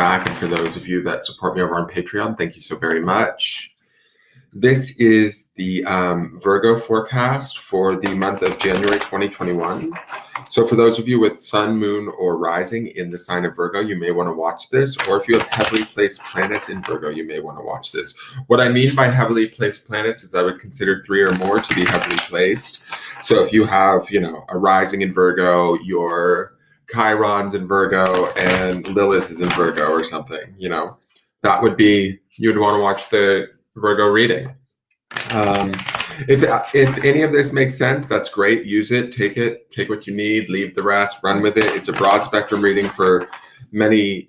back. And for those of you that support me over on Patreon, thank you so very much. This is the Virgo forecast for the month of January 2021. So for those of you with sun, moon, or rising in the sign of Virgo, you may want to watch this. Or if you have heavily placed planets in Virgo, you may want to watch this. What I mean by heavily placed planets is I would consider 3 or more to be heavily placed. So if you have, a rising in Virgo, your Chiron's in Virgo, and Lilith is in Virgo or something, that would be, you'd want to watch the Virgo reading. If any of this makes sense, that's great. Use it, take what you need, leave the rest, run with it. It's a broad spectrum reading for many,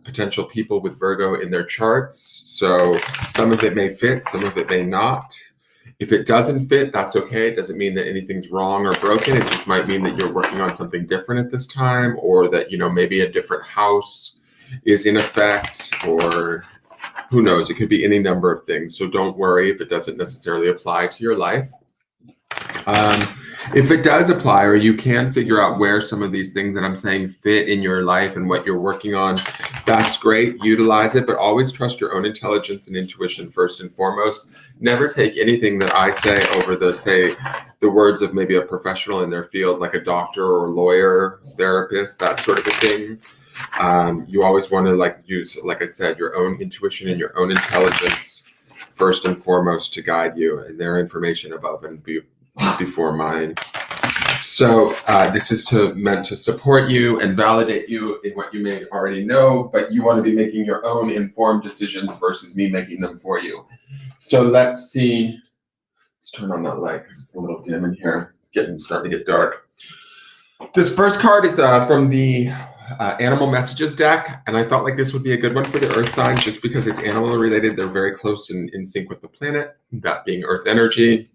potential people with Virgo in their charts. So some of it may fit, some of it may not. If it doesn't fit, that's okay. It doesn't mean that anything's wrong or broken. It just might mean that you're working on something different at this time, or that, maybe a different house is in effect, or who knows, it could be any number of things. So don't worry if it doesn't necessarily apply to your life. If it does apply, or you can figure out where some of these things that I'm saying fit in your life and what you're working on, that's great. Utilize it, but always trust your own intelligence and intuition first and foremost. Never take anything that I say over the words of maybe a professional in their field, like a doctor or lawyer, therapist, that sort of a thing. You always want to use, like I said, your own intuition and your own intelligence first and foremost to guide you, and their information above and before mine. So this is meant to support you and validate you in what you may already know, but you want to be making your own informed decisions versus me making them for you. So let's see. Let's turn on that light because it's a little dim in here. It's starting to get dark. This first card is from the Animal Messages deck, and I felt like this would be a good one for the Earth signs just because it's animal related. They're very close in sync with the planet, that being Earth energy.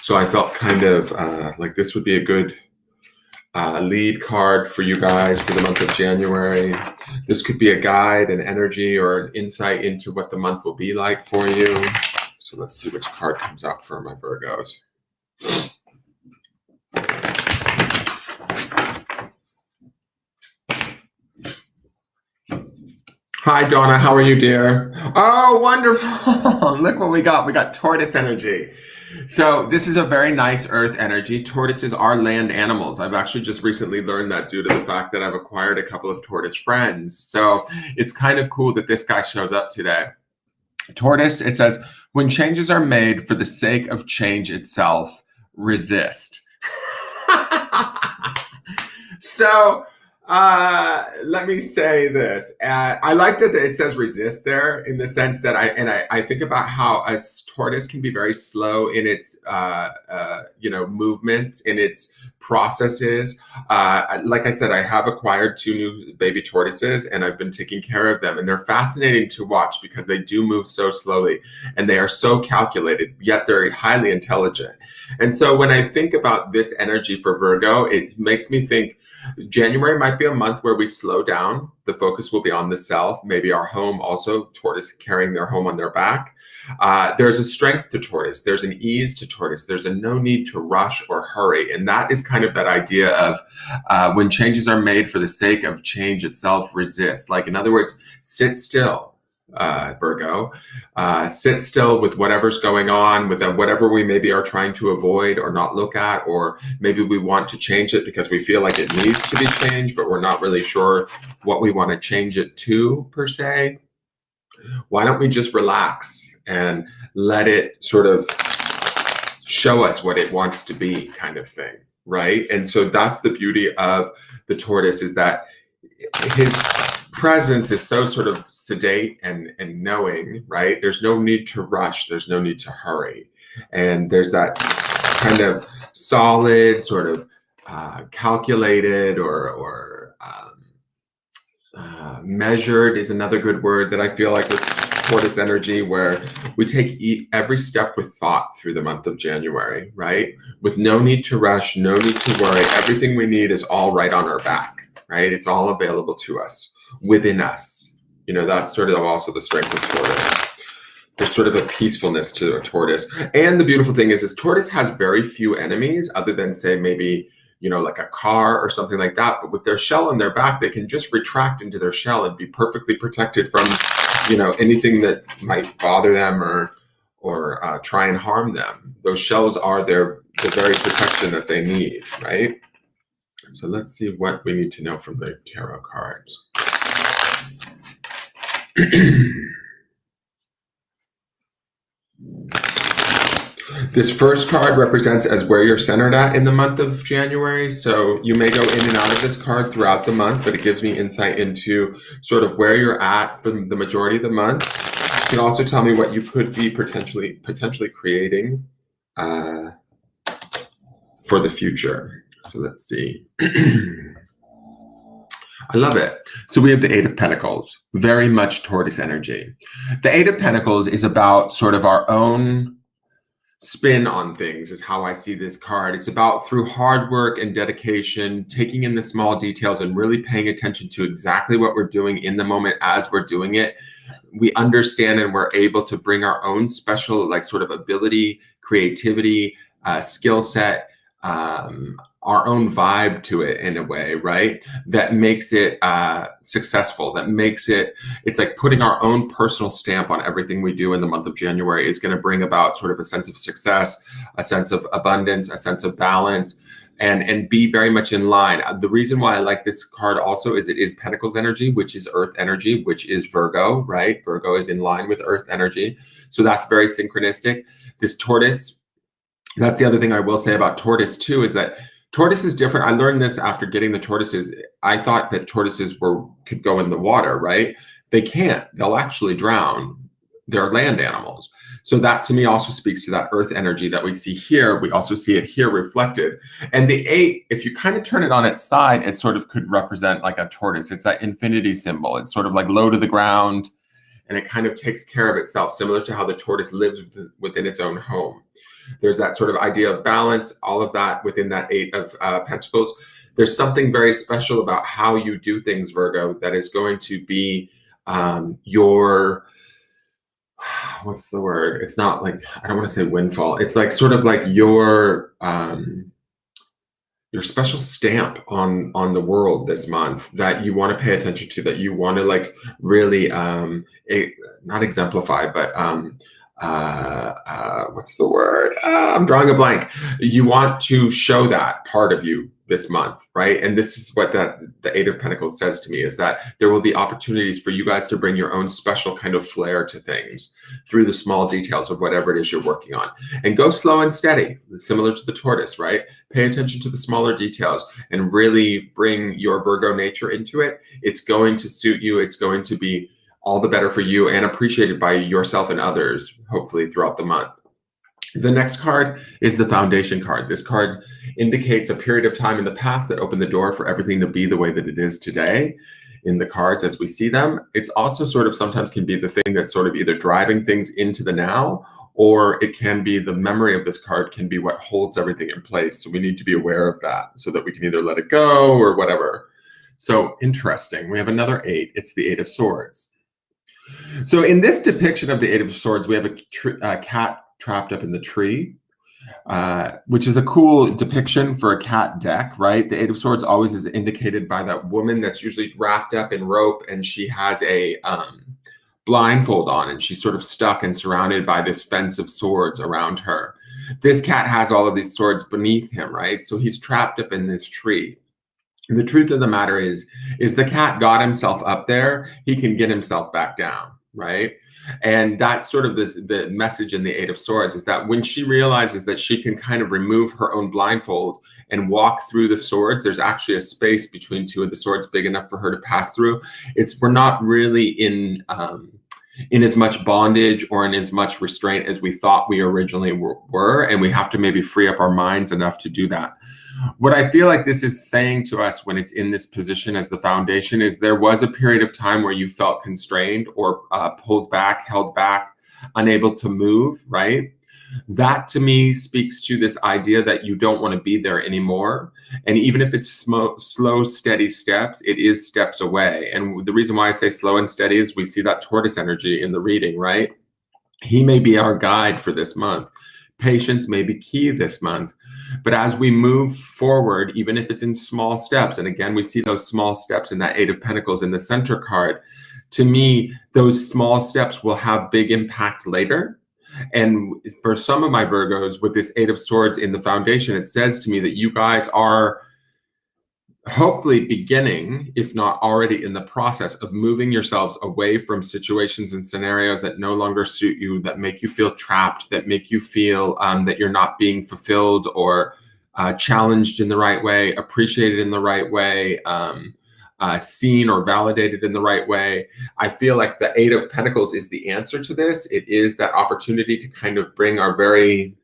So I felt kind of like this would be a good lead card for you guys for the month of January. This could be a guide, an energy, or an insight into what the month will be like for you. So let's see which card comes out for my Virgos. Hi, Donna. How are you, dear? Oh, wonderful. Look what we got. We got tortoise energy. So this is a very nice earth energy. Tortoises are land animals. I've actually just recently learned that due to the fact that I've acquired a couple of tortoise friends. So it's kind of cool that this guy shows up today. Tortoise, it says, when changes are made for the sake of change itself, resist. So let me say this. I like that it says resist there, in the sense that I think about how a tortoise can be very slow in its movements, in its processes. Like I said, I have acquired 2 new baby tortoises, and I've been taking care of them, and they're fascinating to watch because they do move so slowly and they are so calculated, yet they're highly intelligent. And so when I think about this energy for Virgo, it makes me think January might be a month where we slow down. The focus will be on the self, maybe our home also, tortoise carrying their home on their back. There's a strength to tortoise. There's an ease to tortoise. There's a no need to rush or hurry. And that is kind of that idea of when changes are made for the sake of change itself, resist. Like, in other words, sit still. Virgo, sit still with whatever's going on, with whatever we maybe are trying to avoid or not look at, or maybe we want to change it because we feel like it needs to be changed, but we're not really sure what we want to change it to per se. Why don't we just relax and let it sort of show us what it wants to be, kind of thing, right? And so that's the beauty of the tortoise, is that his presence is so sort of sedate and knowing, right? There's no need to rush. There's no need to hurry. And there's that kind of solid, sort of calculated or measured is another good word that I feel like with tortoise energy, where we take every step with thought through the month of January, right? With no need to rush, no need to worry. Everything we need is all right on our back, right? It's all available to us, within us. That's sort of also the strength of tortoise. There's sort of a peacefulness to a tortoise. And the beautiful thing is tortoise has very few enemies, other than, say, maybe, like a car or something like that. But with their shell on their back, they can just retract into their shell and be perfectly protected from, anything that might bother them or try and harm them. Those shells are the very protection that they need, right? So let's see what we need to know from the tarot cards. This first card represents as where you're centered at in the month of January. So you may go in and out of this card throughout the month, but it gives me insight into sort of where you're at for the majority of the month. You can also tell me what you could be potentially creating for the future. So let's see. I love it. So we have the Eight of Pentacles, very much Taurus energy. The Eight of Pentacles is about sort of our own spin on things, is how I see this card. It's about, through hard work and dedication, taking in the small details and really paying attention to exactly what we're doing in the moment as we're doing it. We understand and we're able to bring our own special, sort of ability, creativity, skill set, our own vibe to it in a way, right? That makes it successful, that makes it's like putting our own personal stamp on everything we do in the month of January is going to bring about sort of a sense of success, a sense of abundance, a sense of balance, and be very much in line. The reason why I like this card also is it is Pentacles energy, which is Earth energy, which is Virgo, right? Virgo is in line with Earth energy. So that's very synchronistic. This tortoise, that's the other thing I will say about tortoise too, is that tortoise is different. I learned this after getting the tortoises. I thought that tortoises could go in the water, right? They can't. They'll actually drown. They're land animals. So that to me also speaks to that earth energy that we see here. We also see it here reflected. And the 8, if you kind of turn it on its side, it sort of could represent like a tortoise. It's that infinity symbol. It's sort of like low to the ground, and it kind of takes care of itself, similar to how the tortoise lives within its own home. There's that sort of idea of balance, all of that within that 8 of Pentacles. There's something very special about how you do things, Virgo, that is going to be your, what's the word? It's not like, I don't want to say windfall. It's like sort of like your special stamp on the world this month that you want to pay attention to, that you want to like really, not exemplify, but what's the word? I'm drawing a blank. You want to show that part of you this month, right? And this is what the 8 of Pentacles says to me, is that there will be opportunities for you guys to bring your own special kind of flair to things through the small details of whatever it is you're working on. And go slow and steady, similar to the tortoise, right? Pay attention to the smaller details and really bring your Virgo nature into it. It's going to suit you. It's going to be all the better for you and appreciated by yourself and others, hopefully throughout the month. The next card is the Foundation card. This card indicates a period of time in the past that opened the door for everything to be the way that it is today in the cards as we see them. It's also sort of sometimes can be the thing that's sort of either driving things into the now, or it can be the memory of this card can be what holds everything in place. So we need to be aware of that so that we can either let it go or whatever. So interesting. We have another 8. It's the 8 of Swords. So in this depiction of the 8 of Swords, we have a cat trapped up in the tree, which is a cool depiction for a cat deck, right? The 8 of Swords always is indicated by that woman that's usually wrapped up in rope, and she has a blindfold on, and she's sort of stuck and surrounded by this fence of swords around her. This cat has all of these swords beneath him, right? So he's trapped up in this tree. The truth of the matter is the cat got himself up there, he can get himself back down, right? And that's sort of the message in the 8 of Swords, is that when she realizes that she can kind of remove her own blindfold and walk through the swords, there's actually a space between 2 of the swords big enough for her to pass through. We're not really in as much bondage or in as much restraint as we thought we originally were, and we have to maybe free up our minds enough to do that. What I feel like this is saying to us when it's in this position as the Foundation is there was a period of time where you felt constrained or pulled back, held back, unable to move, right? That to me speaks to this idea that you don't want to be there anymore. And even if it's slow, steady steps, it is steps away. And the reason why I say slow and steady is we see that tortoise energy in the reading, right? He may be our guide for this month. Patience may be key this month, But as we move forward, even if it's in small steps, and again, we see those small steps in that Eight of Pentacles in the center card, to me, those small steps will have big impact later. And for some of my Virgos, with this Eight of Swords in the foundation, it says to me that you guys are hopefully beginning, if not already in the process of moving yourselves away from situations and scenarios that no longer suit you, that make you feel trapped, that make you feel that you're not being fulfilled or challenged in the right way, appreciated in the right way, seen or validated in the right way. I feel like the Eight of Pentacles is the answer to this. It is that opportunity to kind of bring our very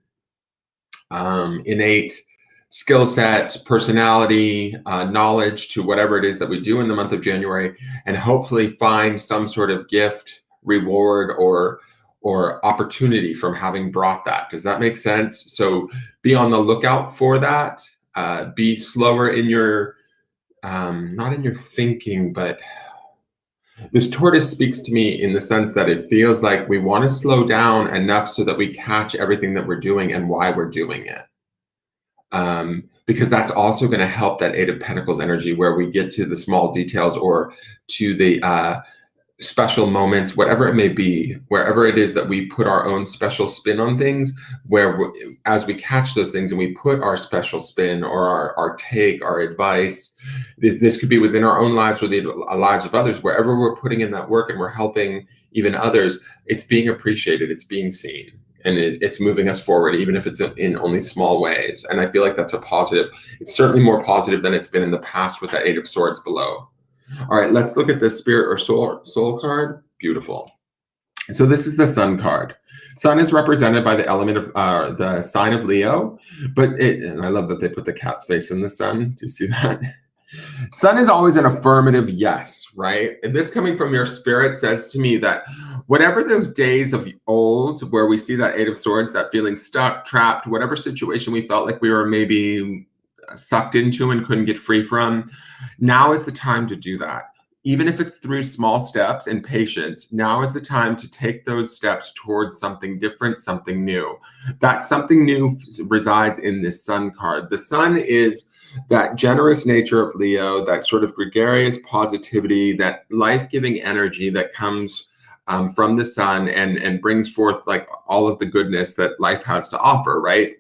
innate skill set, personality, knowledge to whatever it is that we do in the month of January, and hopefully find some sort of gift, reward, or opportunity from having brought that. Does that make sense? So be on the lookout for that. Be slower in your, not in your thinking, but this tortoise speaks to me in the sense that it feels like we want to slow down enough so that we catch everything that we're doing and why we're doing it. Because that's also going to help that Eight of Pentacles energy, where we get to the small details or to the special moments, whatever it may be, wherever it is that we put our own special spin on things, as we catch those things and we put our special spin or our take, our advice, this could be within our own lives or the lives of others, wherever we're putting in that work and we're helping even others, it's being appreciated, it's being seen. And it's moving us forward, even if it's in only small ways. And I feel like that's a positive. It's certainly more positive than it's been in the past with that Eight of Swords below. All right, let's look at the Spirit or Soul card. Beautiful. So this is the Sun card. Sun is represented by the element of the sign of Leo, and I love that they put the cat's face in the sun. Do you see that? Sun is always an affirmative yes, right? And this coming from your spirit says to me that whatever those days of old where we see that Eight of Swords, that feeling stuck, trapped, whatever situation we felt like we were maybe sucked into and couldn't get free from, now is the time to do that. Even if it's through small steps and patience, now is the time to take those steps towards something different, something new. That something new resides in this Sun card. The Sun is that generous nature of Leo, that sort of gregarious positivity, that life-giving energy that comes from the sun and brings forth like all of the goodness that life has to offer, right?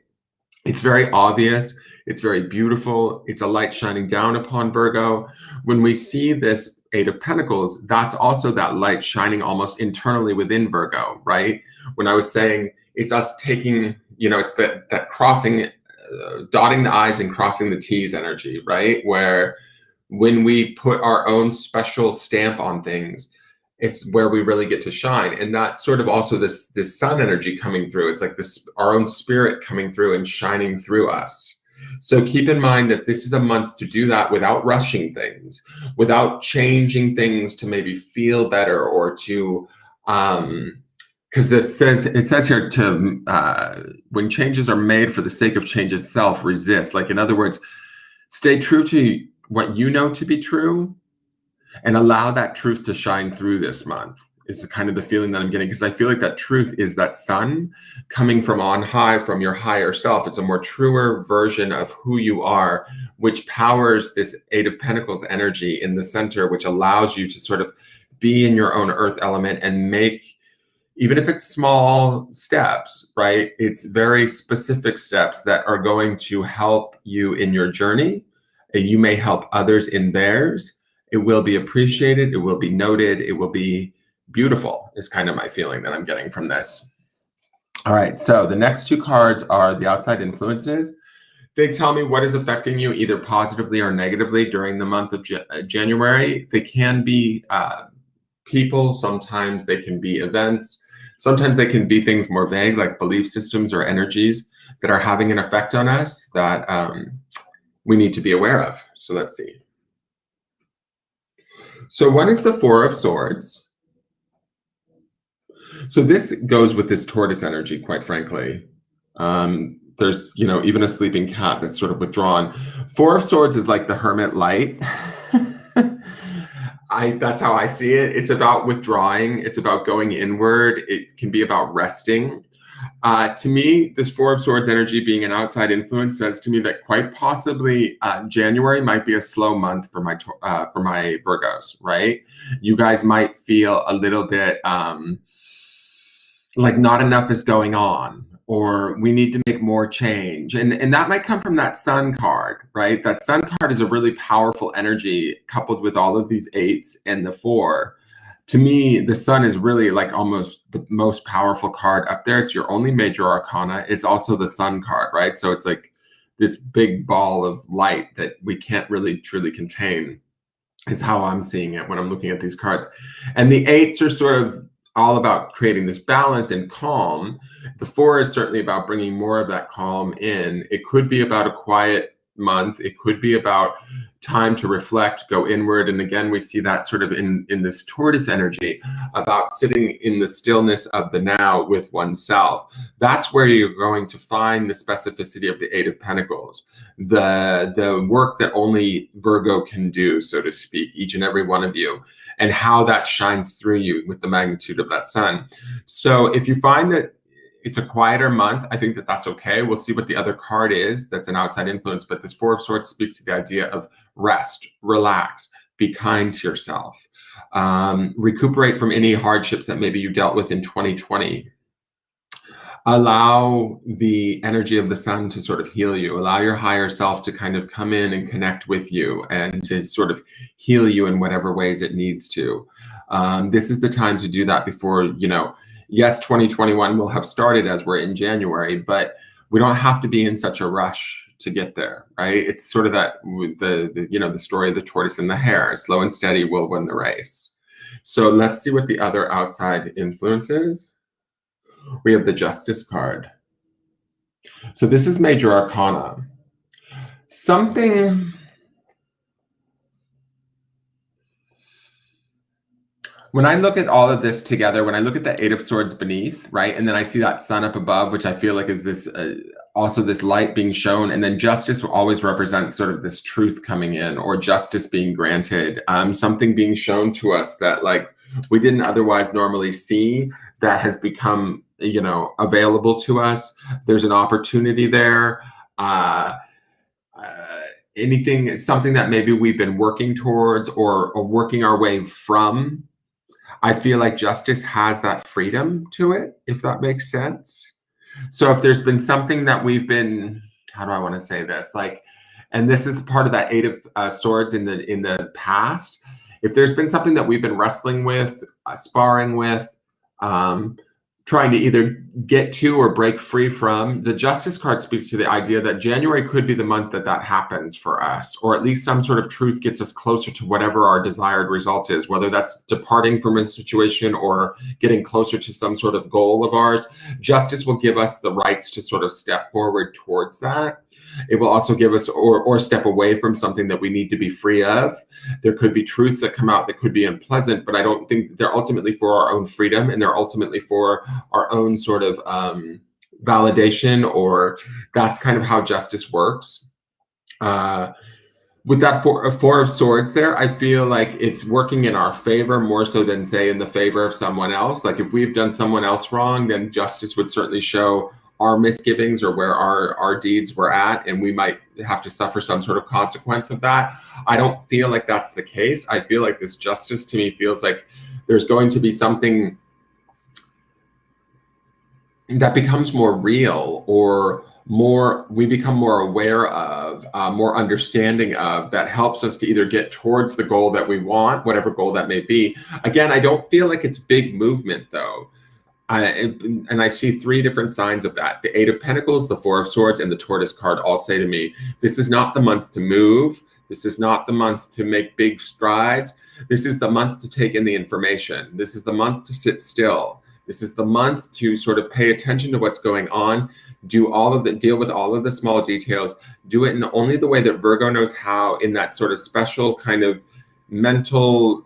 It's very obvious. It's very beautiful. It's a light shining down upon Virgo. When we see this Eight of Pentacles, that's also that light shining almost internally within Virgo, right? When I was saying it's us taking, it's that crossing, dotting the I's and crossing the T's energy, right? Where when we put our own special stamp on things, it's where we really get to shine. And that's sort of also this sun energy coming through. It's like our own spirit coming through and shining through us. So keep in mind that this is a month to do that without rushing things, without changing things to maybe feel better or to, because it says here when changes are made for the sake of change itself, resist. Like, in other words, stay true to what you know to be true and allow that truth to shine through this month. Is kind of the feeling that I'm getting, because I feel like that truth is that sun coming from on high, from your higher self. It's a more truer version of who you are, which powers this Eight of Pentacles energy in the center, which allows you to sort of be in your own earth element and make, even if it's small steps, right? It's very specific steps that are going to help you in your journey. And you may help others in theirs. It will be appreciated. It will be noted. It will be beautiful, is kind of my feeling that I'm getting from this. All right, so the next two cards are the outside influences. They tell me what is affecting you either positively or negatively during the month of January. They can be people, sometimes they can be events, sometimes they can be things more vague like belief systems or energies that are having an effect on us that we need to be aware of. So let's see. So one is the Four of Swords. So this goes with this tortoise energy, quite frankly. There's, even a sleeping cat that's sort of withdrawn. Four of Swords is like the hermit light. That's how I see it. It's about withdrawing. It's about going inward. It can be about resting. To me, this Four of Swords energy being an outside influence says to me that quite possibly January might be a slow month for my Virgos, right? You guys might feel a little bit like not enough is going on, or we need to make more change. And that might come from that Sun card, right? That Sun card is a really powerful energy coupled with all of these eights and the four. To me, the Sun is really like almost the most powerful card up there. It's your only major arcana. It's also the Sun card, right? So it's like this big ball of light that we can't really truly contain, is how I'm seeing it when I'm looking at these cards. And the eights are sort of all about creating this balance and calm. The four is certainly about bringing more of that calm in. It could be about a quiet month. It could be about time to reflect, go inward. And again, we see that sort of in this tortoise energy about sitting in the stillness of the now with oneself. That's where you're going to find the specificity of the Eight of Pentacles, the work that only Virgo can do, so to speak, each and every one of you, and how that shines through you with the magnitude of that sun. So if you find that it's a quieter month, I think that that's okay. We'll see what the other card is that's an outside influence, but this Four of Swords speaks to the idea of rest, relax, be kind to yourself, recuperate from any hardships that maybe you dealt with in 2020. Allow the energy of the sun to sort of heal you. Allow your higher self to kind of come in and connect with you and to sort of heal you in whatever ways it needs to. This is the time to do that before, yes, 2021 will have started as we're in January, but we don't have to be in such a rush to get there, right? It's sort of that, the story of the tortoise and the hare, slow and steady will win the race. So let's see what the other outside influence is. We have the Justice card. So this is major arcana. When I look at all of this together, when I look at the Eight of Swords beneath, right, and then I see that sun up above, which I feel like is this also this light being shown, and then justice always represents sort of this truth coming in, or justice being granted, something being shown to us that like we didn't otherwise normally see, that has become available to us. There's an opportunity there. Something that maybe we've been working towards or working our way from. I feel like justice has that freedom to it, if that makes sense. So if there's been something that we've been, how do I want to say this? And this is part of that Eight of Swords in the past. If there's been something that we've been wrestling with, sparring with, trying to either get to or break free from, the Justice card speaks to the idea that January could be the month that happens for us, or at least some sort of truth gets us closer to whatever our desired result is, whether that's departing from a situation or getting closer to some sort of goal of ours. Justice will give us the rights to sort of step forward towards that. It will also give us or step away from something that we need to be free of. There could be truths that come out that could be unpleasant, but I don't think they're ultimately for our own freedom, and they're ultimately for our own sort of validation, or that's kind of how justice works. With that Four of Swords there, I feel like it's working in our favor more so than, say, in the favor of someone else. Like if we've done someone else wrong, then justice would certainly show our misgivings or where our deeds were at, and we might have to suffer some sort of consequence of that. I don't feel like that's the case. I feel like this justice to me feels like there's going to be something that becomes more real, or we become more aware of, more understanding of, that helps us to either get towards the goal that we want, whatever goal that may be. Again, I don't feel like it's big movement though. And I see three different signs of that. The Eight of Pentacles, the Four of Swords, and the Tortoise card all say to me, this is not the month to move. This is not the month to make big strides. This is the month to take in the information. This is the month to sit still. This is the month to sort of pay attention to what's going on, deal with all of the small details, do it in only the way that Virgo knows how, in that sort of special kind of mental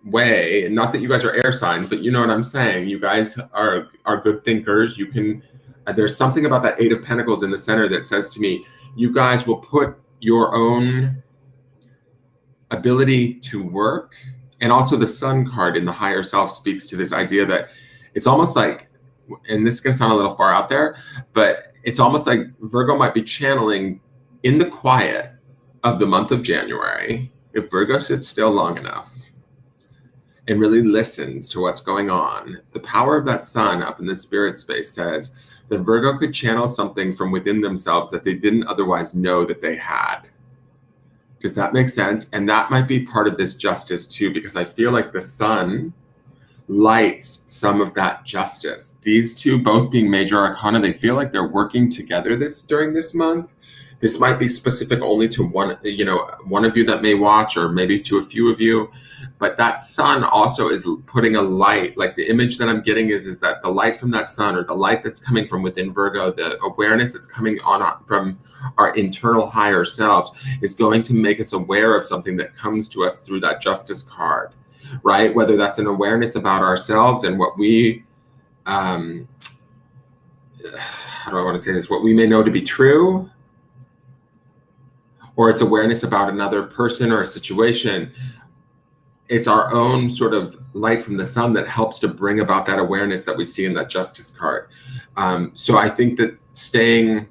way. And not that you guys are air signs, but you know what I'm saying. You guys are good thinkers. You can, there's something about that Eight of Pentacles in the center that says to me, you guys will put your own ability to work. And also the Sun card in the higher self speaks to this idea that it's almost like and this is going to sound a little far out there, but it's almost like Virgo might be channeling in the quiet of the month of January. If Virgo sits still long enough and really listens to what's going on, the power of that sun up in the spirit space says that Virgo could channel something from within themselves that they didn't otherwise know that they had. Does that make sense? And that might be part of this justice too, because I feel like the sun lights some of that justice. These two both being major arcana, they feel like they're working together during this month. This might be specific only to one of you that may watch, or maybe to a few of you. But that sun also is putting a light, like the image that I'm getting is that the light from that sun, or the light that's coming from within Virgo, the awareness that's coming on from our internal higher selves, is going to make us aware of something that comes to us through that justice card, right? Whether that's an awareness about ourselves and what we, how do I want to say this? What we may know to be true, or it's awareness about another person or a situation. It's our own sort of light from the sun that helps to bring about that awareness that we see in that justice card. So I think that staying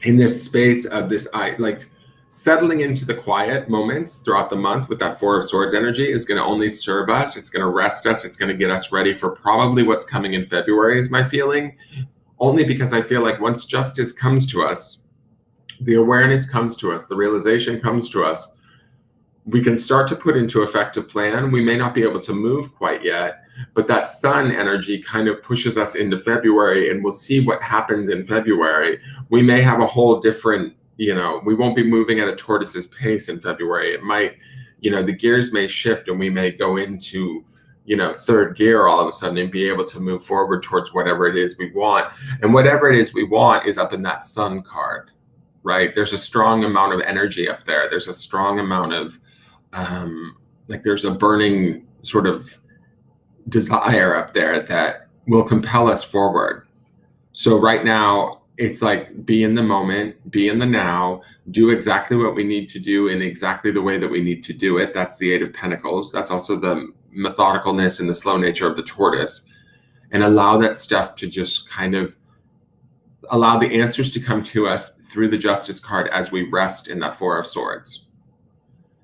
in this space of this, like settling into the quiet moments throughout the month with that Four of Swords energy is going to only serve us. It's going to rest us. It's going to get us ready for probably what's coming in February, is my feeling. Only because I feel like once justice comes to us, the awareness comes to us, the realization comes to us, we can start to put into effect a plan. We may not be able to move quite yet, but that sun energy kind of pushes us into February, and we'll see what happens in February. We may have a whole different, we won't be moving at a tortoise's pace in February. It might, the gears may shift, and we may go into, third gear all of a sudden and be able to move forward towards whatever it is we want. And whatever it is we want is up in that sun card, right? There's a strong amount of energy up there. There's a strong amount of, there's a burning sort of desire up there that will compel us forward. So right now, it's like, be in the moment, be in the now, do exactly what we need to do in exactly the way that we need to do it. That's the Eight of Pentacles. That's also the methodicalness and the slow nature of the tortoise. And allow that stuff to just kind of allow the answers to come to us through the Justice card as we rest in that Four of Swords.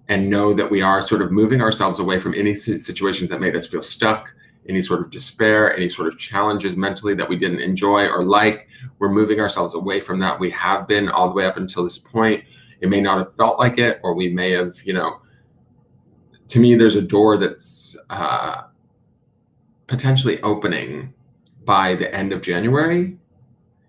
And know that we are sort of moving ourselves away from any situations that made us feel stuck, any sort of despair, any sort of challenges mentally that we didn't enjoy or like. We're moving ourselves away from that. We have been all the way up until this point. It may not have felt like it, or we may have, to me, there's a door that's potentially opening by the end of January,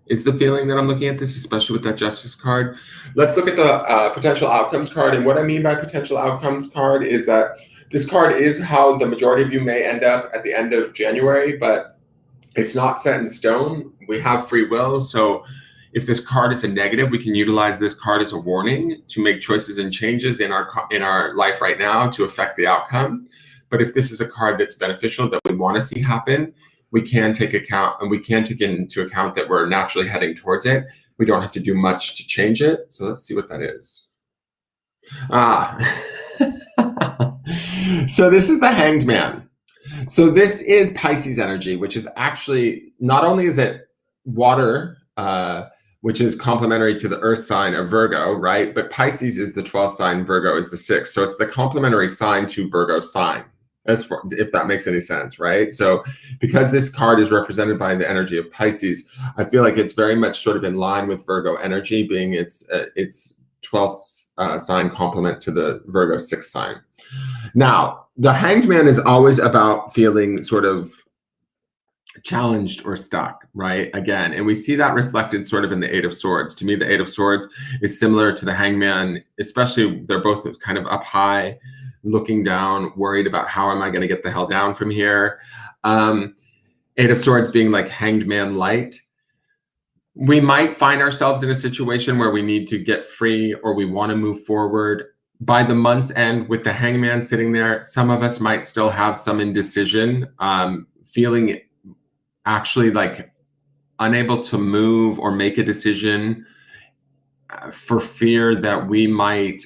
is the feeling that I'm looking at this, especially with that Justice card. Let's look at the potential outcomes card. And what I mean by potential outcomes card is that this card is how the majority of you may end up at the end of January, but it's not set in stone. We have free will. So if this card is a negative, we can utilize this card as a warning to make choices and changes in our life right now to affect the outcome. But if this is a card that's beneficial, that we want to see happen, we can take into account that we're naturally heading towards it. We don't have to do much to change it. So let's see what that is. So this is the Hanged Man. So this is Pisces energy, which is actually, not only is it water, which is complementary to the earth sign of Virgo, right? But Pisces is the 12th sign, Virgo is the 6th. So it's the complementary sign to Virgo's sign, if that makes any sense, right? So because this card is represented by the energy of Pisces, I feel like it's very much sort of in line with Virgo energy, being its 12th sign complement to the Virgo 6th sign. Now, the Hanged Man is always about feeling sort of challenged or stuck, right? Again, and we see that reflected sort of in the Eight of Swords. To me, the Eight of Swords is similar to the Hanged Man, especially they're both kind of up high, looking down, worried about how am I going to get the hell down from here. Eight of Swords being like Hanged Man light. We might find ourselves in a situation where we need to get free, or we want to move forward. By the month's end, with the Hanged Man sitting there, some of us might still have some indecision, feeling actually like unable to move or make a decision for fear that we might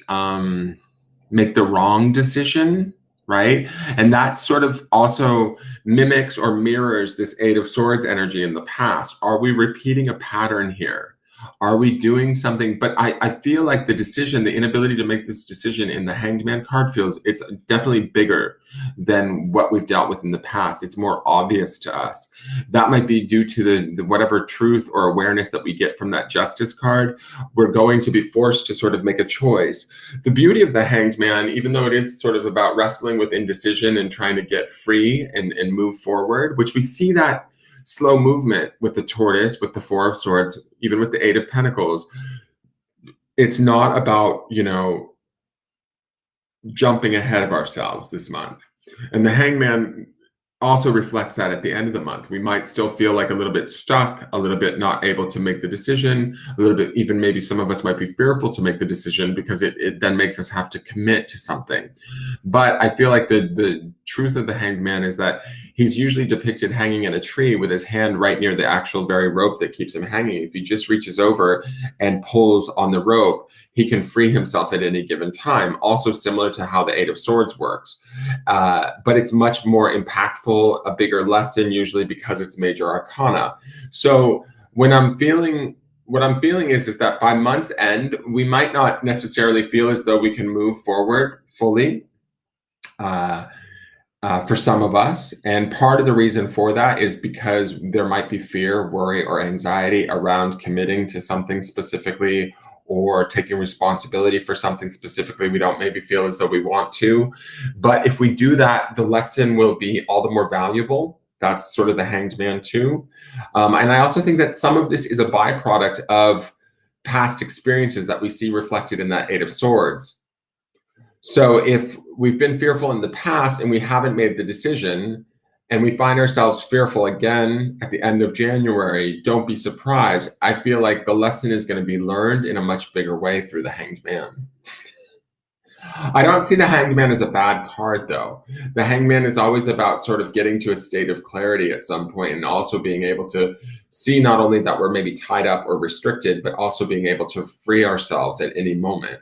make the wrong decision, right? And that sort of also mimics or mirrors this Eight of Swords energy in the past. Are we repeating a pattern here? Are we doing something? But I feel like the decision, the inability to make this decision in the Hanged Man card feels it's definitely bigger than what we've dealt with in the past. It's more obvious to us. That might be due to the whatever truth or awareness that we get from that Justice card. We're going to be forced to sort of make a choice. The beauty of the Hanged Man, even though it is sort of about wrestling with indecision and trying to get free and move forward, which we see that slow movement with the Tortoise, with the Four of Swords, even with the Eight of Pentacles. It's not about, jumping ahead of ourselves this month. And the Hangman also reflects that at the end of the month. We might still feel like a little bit stuck, a little bit not able to make the decision, a little bit, even maybe some of us might be fearful to make the decision because it then makes us have to commit to something. But I feel like the truth of the Hanged Man is that he's usually depicted hanging in a tree with his hand right near the actual very rope that keeps him hanging. If he just reaches over and pulls on the rope, he can free himself at any given time. Also similar to how the Eight of Swords works. But it's much more impactful, a bigger lesson, usually because it's major arcana. So what I'm feeling is that by month's end, we might not necessarily feel as though we can move forward fully. For some of us. And part of the reason for that is because there might be fear, worry, or anxiety around committing to something specifically or taking responsibility for something specifically we don't maybe feel as though we want to. But if we do that, the lesson will be all the more valuable. That's sort of the Hanged Man too. And I also think that some of this is a byproduct of past experiences that we see reflected in that Eight of Swords. So if we've been fearful in the past and we haven't made the decision and we find ourselves fearful again at the end of January, don't be surprised. I feel like the lesson is going to be learned in a much bigger way through the Hanged Man. I don't see the Hanged Man as a bad card, though. The Hanged Man is always about sort of getting to a state of clarity at some point and also being able to see not only that we're maybe tied up or restricted, but also being able to free ourselves at any moment.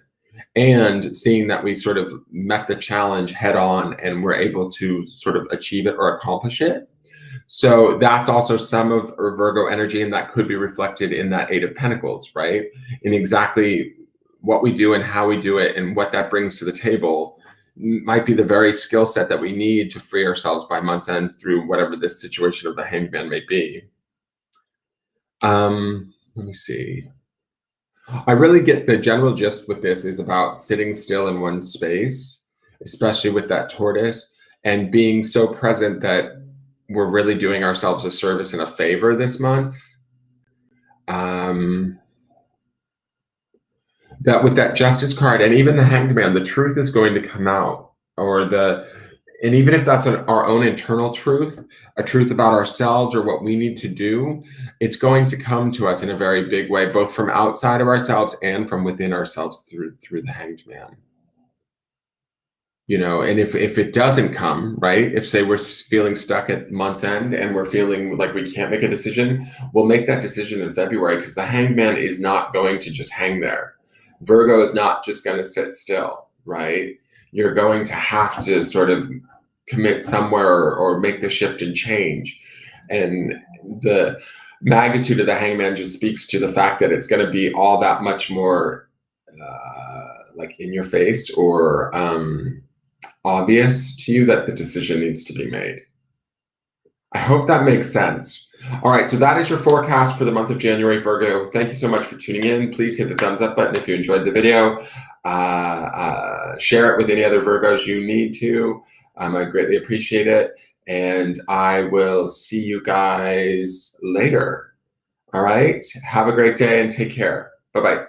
And seeing that we sort of met the challenge head on and we're able to sort of achieve it or accomplish it. So that's also some of Virgo energy, and that could be reflected in that Eight of Pentacles, right? In exactly what we do and how we do it and what that brings to the table might be the very skill set that we need to free ourselves by month's end through whatever this situation of the Hanged Man may be. Let me see. I really get the general gist with this is about sitting still in one space, especially with that Tortoise, and being so present that we're really doing ourselves a service and a favor this month. That with that Justice card and even the Hanged Man, the truth is going to come out, and even if that's our own internal truth, a truth about ourselves or what we need to do, it's going to come to us in a very big way, both from outside of ourselves and from within ourselves through the Hanged Man. And if it doesn't come, right, if say we're feeling stuck at month's end and we're feeling like we can't make a decision, we'll make that decision in February, because the Hanged Man is not going to just hang there. Virgo is not just going to sit still, right? You're going to have to sort of commit somewhere or make the shift and change. And the magnitude of the Hangman just speaks to the fact that it's going to be all that much more like in your face or obvious to you that the decision needs to be made. I hope that makes sense. All right, so that is your forecast for the month of January, Virgo. Thank you so much for tuning in. Please hit the thumbs up button if you enjoyed the video. Share it with any other Virgos you need to. I greatly appreciate it. And I will see you guys later. All right, have a great day and take care. Bye-bye.